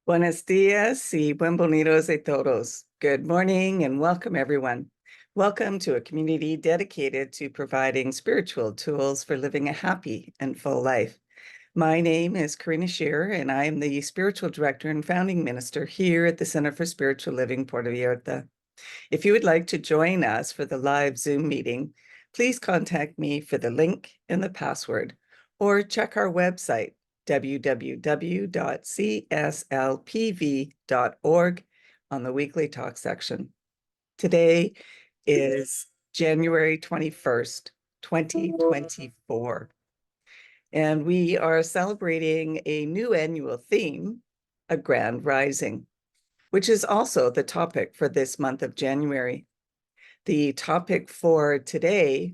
Buenos días y bienvenidos a todos. Good morning and welcome, everyone. Welcome to a community dedicated to providing spiritual tools for living a happy and full life. My name is Karina Shearer, and I am the Spiritual Director and Founding Minister here at the Center for Spiritual Living Puerto Vallarta. If you would like to join us for the live Zoom meeting, please contact me for the link and the password, or check our website, www.cslpv.org, on the weekly talk section. Today is January 21st, 2024. And we are celebrating a new annual theme, a grand rising, which is also the topic for this month of January. The topic for today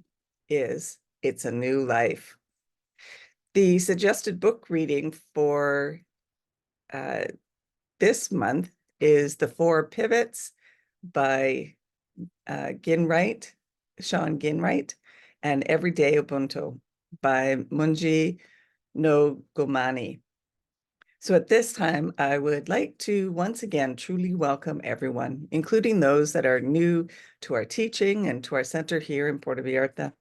is It's a New Life. The suggested book reading for this month is The Four Pivots by Sean Ginwright, and Everyday Ubuntu by Munji no Gomani. So at this time, I would like to once again truly welcome everyone, including those that are new to our teaching and to our center here in Puerto Vallarta.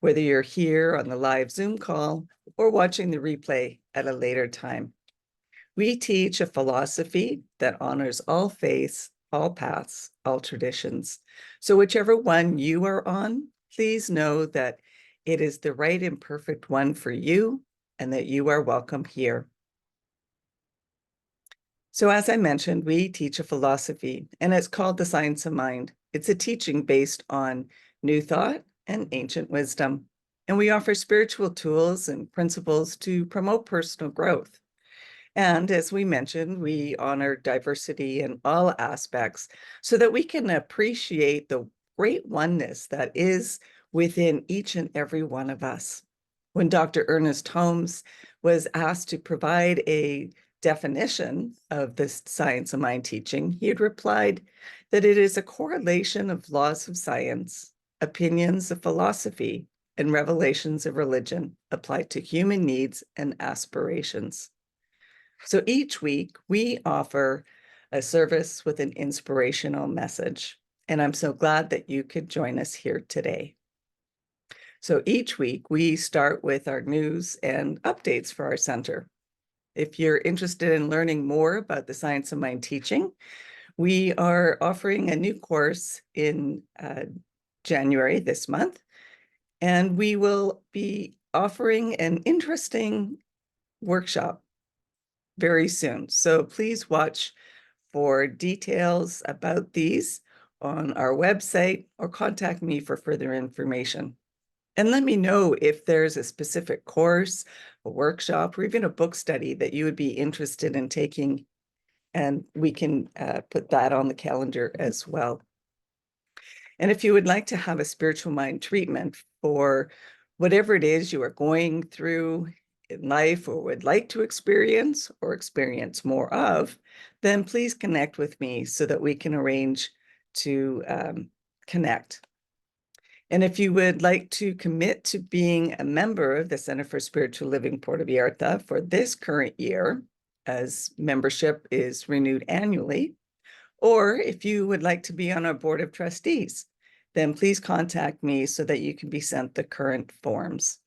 Whether you're here on the live Zoom call or watching the replay at a later time. We teach a philosophy that honors all faiths, all paths, all traditions. So whichever one you are on, please know that it is the right and perfect one for you and that you are welcome here. So as I mentioned, we teach a philosophy, and it's called the Science of Mind. It's a teaching based on new thought and ancient wisdom. And we offer spiritual tools and principles to promote personal growth. And as we mentioned, we honor diversity in all aspects so that we can appreciate the great oneness that is within each and every one of us. When Dr. Ernest Holmes was asked to provide a definition of this Science of Mind teaching, he had replied that it is a correlation of laws of science, opinions of philosophy, and revelations of religion applied to human needs and aspirations. So each week we offer a service with an inspirational message, and I'm so glad that you could join us here today. So each week we start with our news and updates for our center. If you're interested in learning more about the Science of Mind teaching, we are offering a new course in January this month, and we will be offering an interesting workshop very soon. So please watch for details about these on our website or contact me for further information. And let me know if there's a specific course, a workshop, or even a book study that you would be interested in taking, and we can put that on the calendar as well. And if you would like to have a spiritual mind treatment for whatever it is you are going through in life or would like to experience or experience more of, then please connect with me so that we can arrange to connect. And if you would like to commit to being a member of the Center for Spiritual Living Puerto Vallarta for this current year, as membership is renewed annually, or if you would like to be on our board of trustees, then please contact me so that you can be sent the current forms.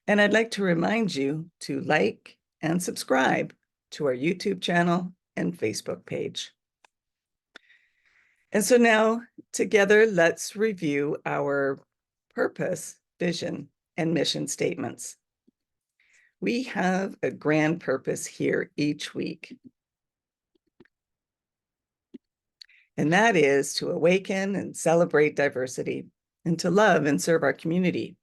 And I'd like to remind you to like and subscribe to our YouTube channel and Facebook page. And so now together, let's review our purpose, vision, and mission statements. We have a grand purpose here each week. And that is to awaken and celebrate diversity and to love and serve our community.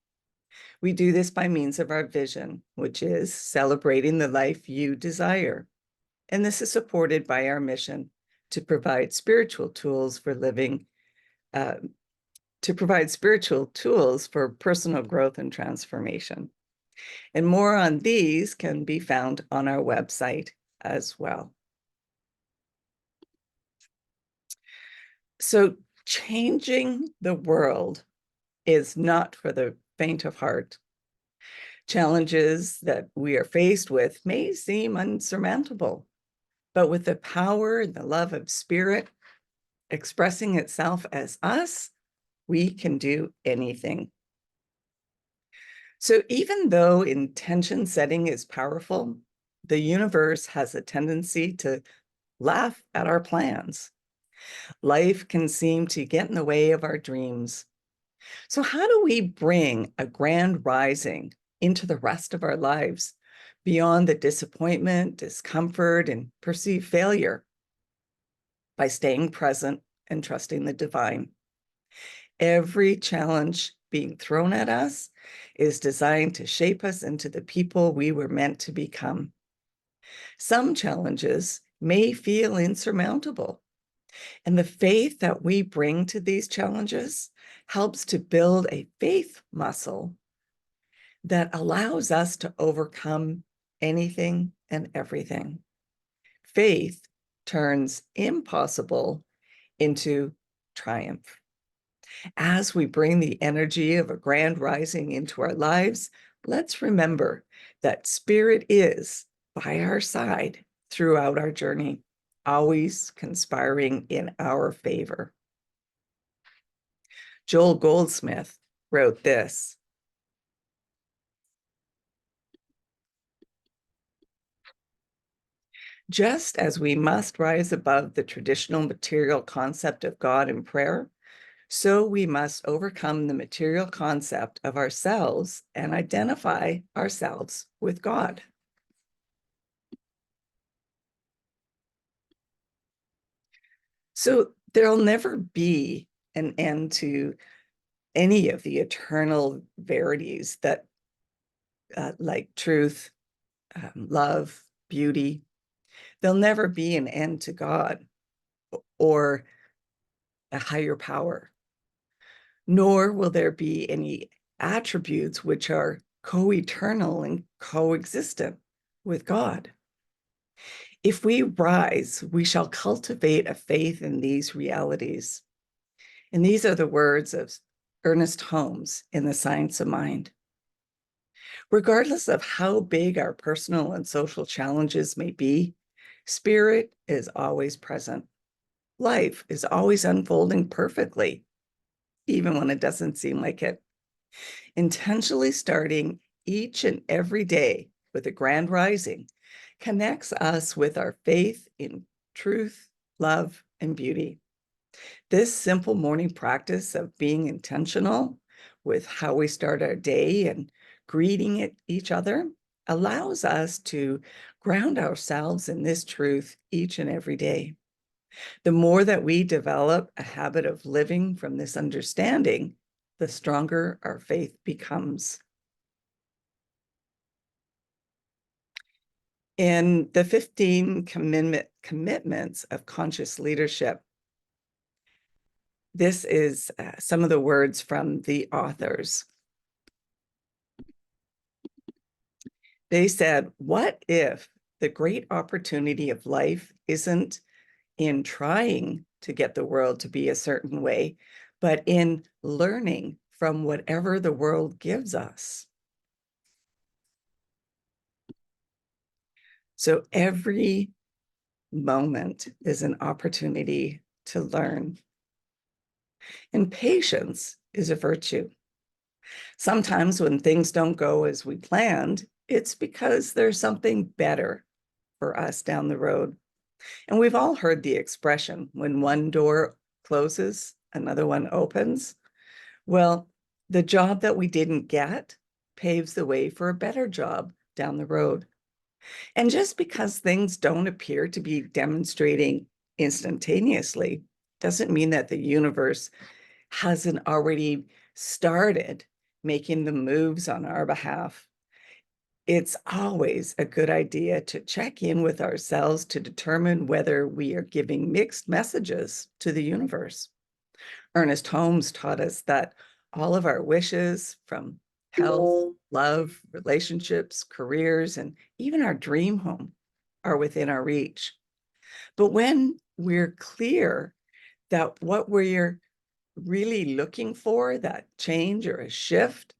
We do this by means of our vision, which is celebrating the life you desire. And this is supported by our mission to provide spiritual tools for living, to provide spiritual tools for personal growth and transformation. And more on these can be found on our website as well. So changing the world is not for the faint of heart. Challenges that we are faced with may seem unsurmountable. But with the power and the love of Spirit expressing itself as us, we can do anything. So even though intention setting is powerful, the universe has a tendency to laugh at our plans. Life can seem to get in the way of our dreams. So how do we bring a grand rising into the rest of our lives beyond the disappointment, discomfort, and perceived failure? By staying present and trusting the divine. Every challenge being thrown at us is designed to shape us into the people we were meant to become. Some challenges may feel insurmountable, and the faith that we bring to these challenges helps to build a faith muscle that allows us to overcome anything and everything. Faith turns impossible into triumph. As we bring the energy of a grand rising into our lives, let's remember that Spirit is by our side throughout our journey, always conspiring in our favor. Joel Goldsmith wrote this: just as we must rise above the traditional material concept of God in prayer, so we must overcome the material concept of ourselves and identify ourselves with God. So there'll never be an end to any of the eternal verities that, like truth, love, beauty. There'll never be an end to God or a higher power, nor will there be any attributes which are co-eternal and coexistent with God. If we rise, we shall cultivate a faith in these realities. And these are the words of Ernest Holmes in The Science of Mind. Regardless of how big our personal and social challenges may be, Spirit is always present. Life is always unfolding perfectly, even when it doesn't seem like it. Intentionally starting each and every day with a grand rising connects us with our faith in truth, love, and beauty. This simple morning practice of being intentional with how we start our day and greeting each other allows us to ground ourselves in this truth each and every day. The more that we develop a habit of living from this understanding, the stronger our faith becomes. In the 15 commitments of conscious leadership, this is some of the words from the authors. They said, what if the great opportunity of life isn't in trying to get the world to be a certain way, but in learning from whatever the world gives us? So every moment is an opportunity to learn. And patience is a virtue. Sometimes when things don't go as we planned, it's because there's something better for us down the road. And we've all heard the expression, when one door closes, another one opens. Well, the job that we didn't get paves the way for a better job down the road. And just because things don't appear to be demonstrating instantaneously doesn't mean that the universe hasn't already started making the moves on our behalf. It's always a good idea to check in with ourselves to determine whether we are giving mixed messages to the universe. Ernest Holmes taught us that all of our wishes, from health, love, relationships, careers, and even our dream home, are within our reach. But when we're clear that what we're really looking for, that change or a shift,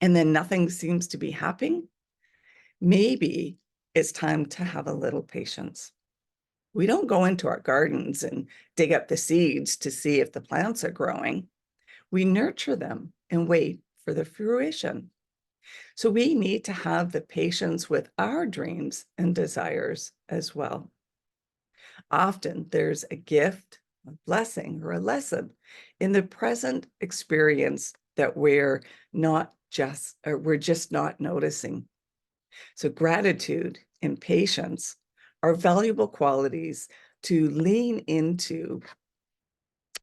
and then nothing seems to be happening, maybe it's time to have a little patience. We don't go into our gardens and dig up the seeds to see if the plants are growing. We nurture them and wait for the fruition. So we need to have the patience with our dreams and desires as well. Often there's a gift, a blessing, or a lesson in the present experience that we're just not noticing. So gratitude and patience are valuable qualities to lean into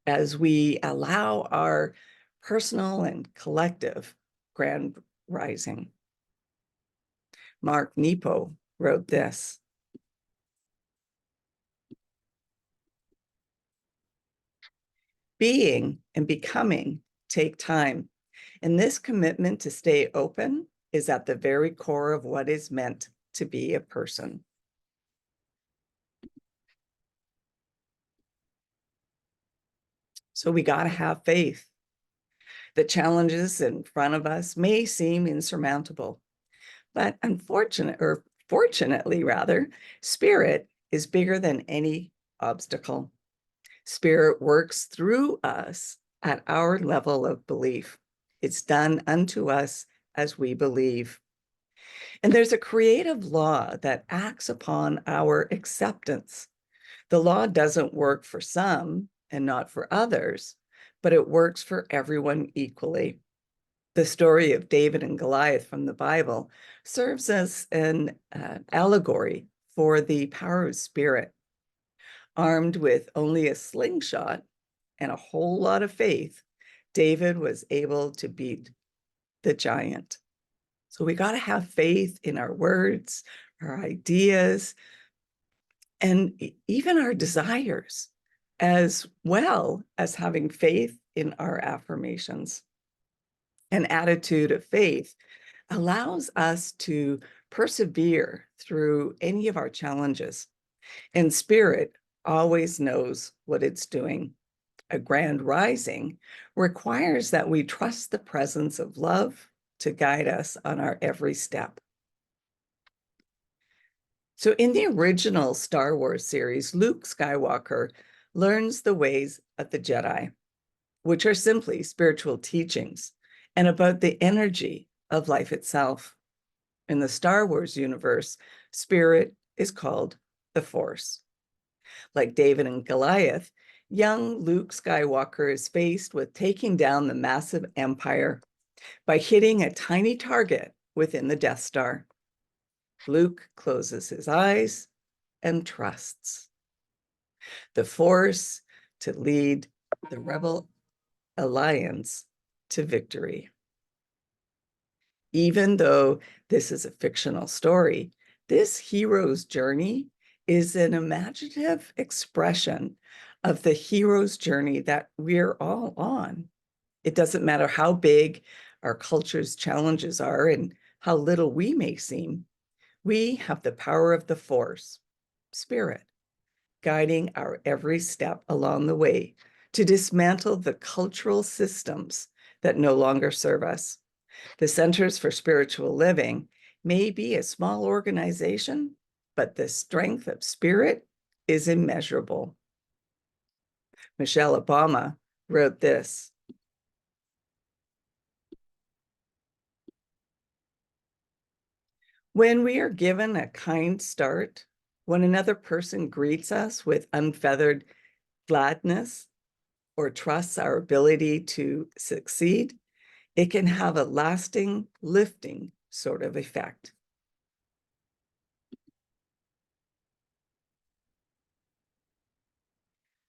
as we allow our personal and collective grand rising. Mark Nepo wrote this: being and becoming take time, and this commitment to stay open is at the very core of what is meant to be a person. So we got to have faith. The challenges in front of us may seem insurmountable, but fortunately rather, spirit is bigger than any obstacle. Spirit works through us at our level of belief. It's done unto us as we believe. And there's a creative law that acts upon our acceptance. The law doesn't work for some and not for others, but it works for everyone equally. The story of David and Goliath from the Bible serves as an allegory for the power of spirit. Armed with only a slingshot and a whole lot of faith, David was able to beat the giant. So we got to have faith in our words, our ideas, and even our desires, as well as having faith in our affirmations. An attitude of faith allows us to persevere through any of our challenges. And spirit always knows what it's doing. A grand rising requires that we trust the presence of love to guide us on our every step. So in the original Star Wars series, Luke Skywalker learns the ways of the Jedi, which are simply spiritual teachings and about the energy of life itself. In the Star Wars universe, spirit is called the Force. Like David and Goliath, young Luke Skywalker is faced with taking down the massive empire by hitting a tiny target within the Death Star. Luke closes his eyes and trusts the Force to lead the Rebel Alliance to victory. Even though this is a fictional story, this hero's journey is an imaginative expression of the hero's journey that we're all on. It doesn't matter how big our culture's challenges are and how little we may seem. We have the power of the Force, spirit, guiding our every step along the way to dismantle the cultural systems that no longer serve us. The Centers for Spiritual Living may be a small organization, but the strength of spirit is immeasurable. Michelle Obama wrote this: when we are given a kind start, when another person greets us with unfeathered gladness or trusts our ability to succeed, it can have a lasting, lifting sort of effect.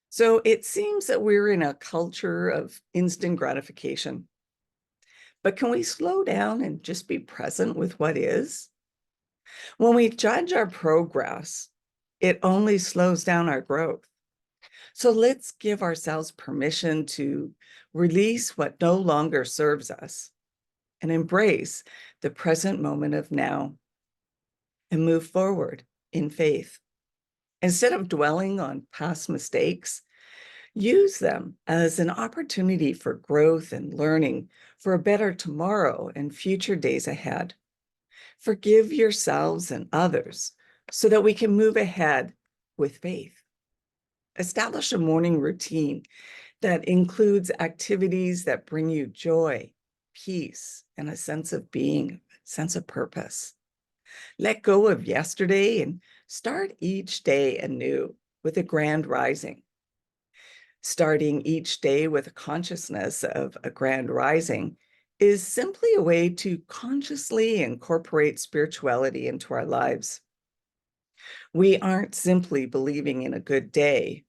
So it seems that we're in a culture of instant gratification. But can we slow down and just be present with what is? When we judge our progress, it only slows down our growth. So let's give ourselves permission to release what no longer serves us and embrace the present moment of now and move forward in faith. Instead of dwelling on past mistakes, use them as an opportunity for growth and learning for a better tomorrow and future days ahead. Forgive yourselves and others so that we can move ahead with faith. Establish a morning routine that includes activities that bring you joy, peace, and a sense of being, sense of purpose. Let go of yesterday and start each day anew with a grand rising. Starting each day with a consciousness of a grand rising is simply a way to consciously incorporate spirituality into our lives. We aren't simply believing in a good day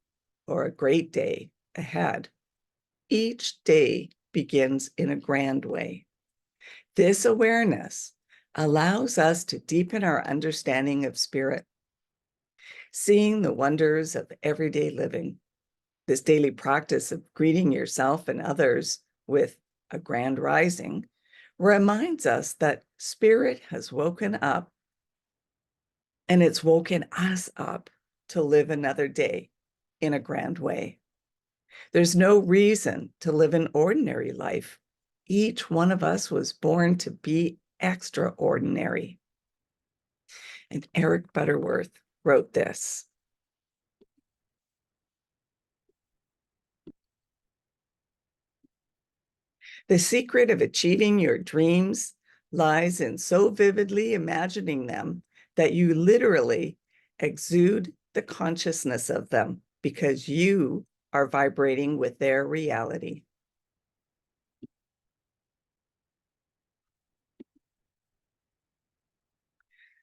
or a great day ahead. Each day begins in a grand way. This awareness allows us to deepen our understanding of spirit, seeing the wonders of everyday living. This daily practice of greeting yourself and others with a grand rising reminds us that spirit has woken up, and it's woken us up to live another day in a grand way. There's no reason to live an ordinary life. Each one of us was born to be extraordinary. And Eric Butterworth wrote this: "The secret of achieving your dreams lies in so vividly imagining them that you literally exude the consciousness of them because you are vibrating with their reality."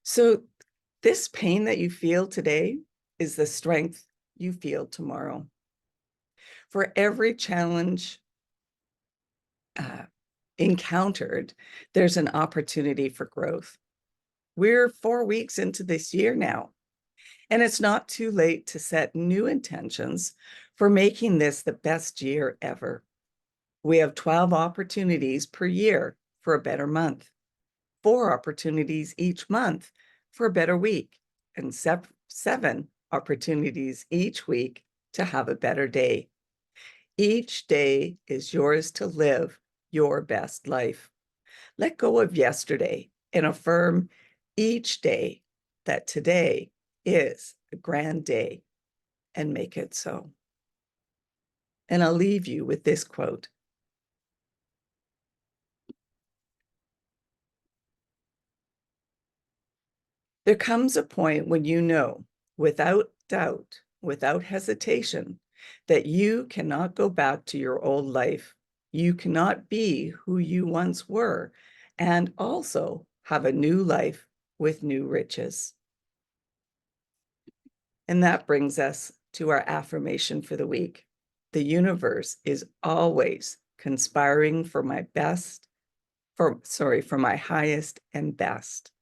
So this pain that you feel today is the strength you feel tomorrow. For every challenge encountered, there's an opportunity for growth. We're 4 weeks into this year now, and it's not too late to set new intentions for making this the best year ever. We have 12 opportunities per year for a better month, 4 opportunities each month for a better week, and 7 opportunities each week to have a better day. Each day is yours to live your best life. Let go of yesterday and affirm each day that today is a grand day, and make it so. And I'll leave you with this quote: "There comes a point when you know, without doubt, without hesitation, that you cannot go back to your old life. You cannot be who you once were and also have a new life with new riches." And that brings us to our affirmation for the week. The universe is always conspiring for my highest and best.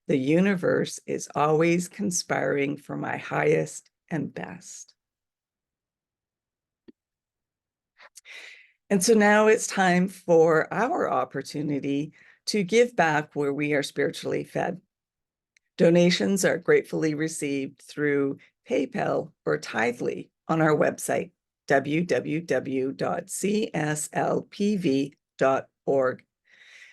The universe is always conspiring for my highest and best. And so now it's time for our opportunity to give back where we are spiritually fed. Donations are gratefully received through PayPal or Tithely on our website, www.cslpv.org.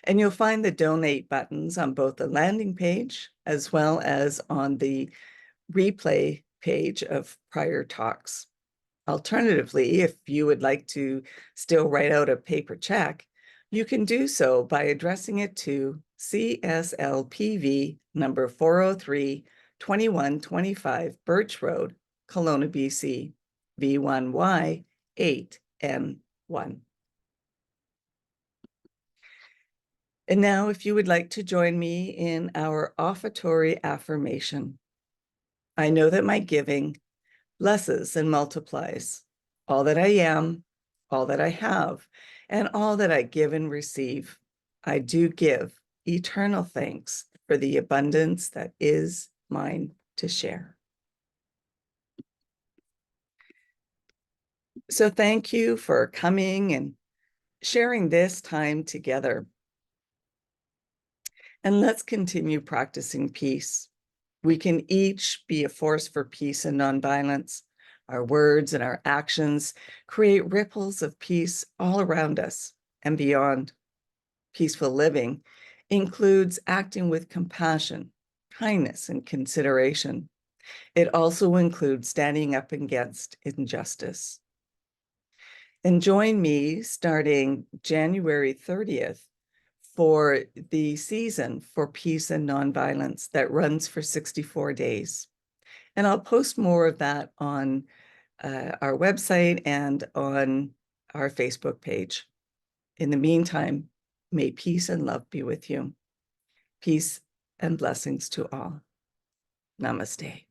And you'll find the donate buttons on both the landing page as well as on the replay page of prior talks. Alternatively, if you would like to still write out a paper check, you can do so by addressing it to CSLPV number 403, 2125 Birch Road, Kelowna, BC, V1Y 8N1. And now, if you would like to join me in our offertory affirmation: I know that my giving blesses and multiplies all that I am, all that I have, and all that I give and receive. I do give eternal thanks for the abundance that is mine to share. So thank you for coming and sharing this time together. And let's continue practicing peace. We can each be a force for peace and nonviolence. Our words and our actions create ripples of peace all around us and beyond. Peaceful living includes acting with compassion, kindness, and consideration. It also includes standing up against injustice. And join me starting January 30th for the season for peace and nonviolence that runs for 64 days. And I'll post more of that on our website and on our Facebook page. In the meantime, may peace and love be with you. Peace and blessings to all. Namaste.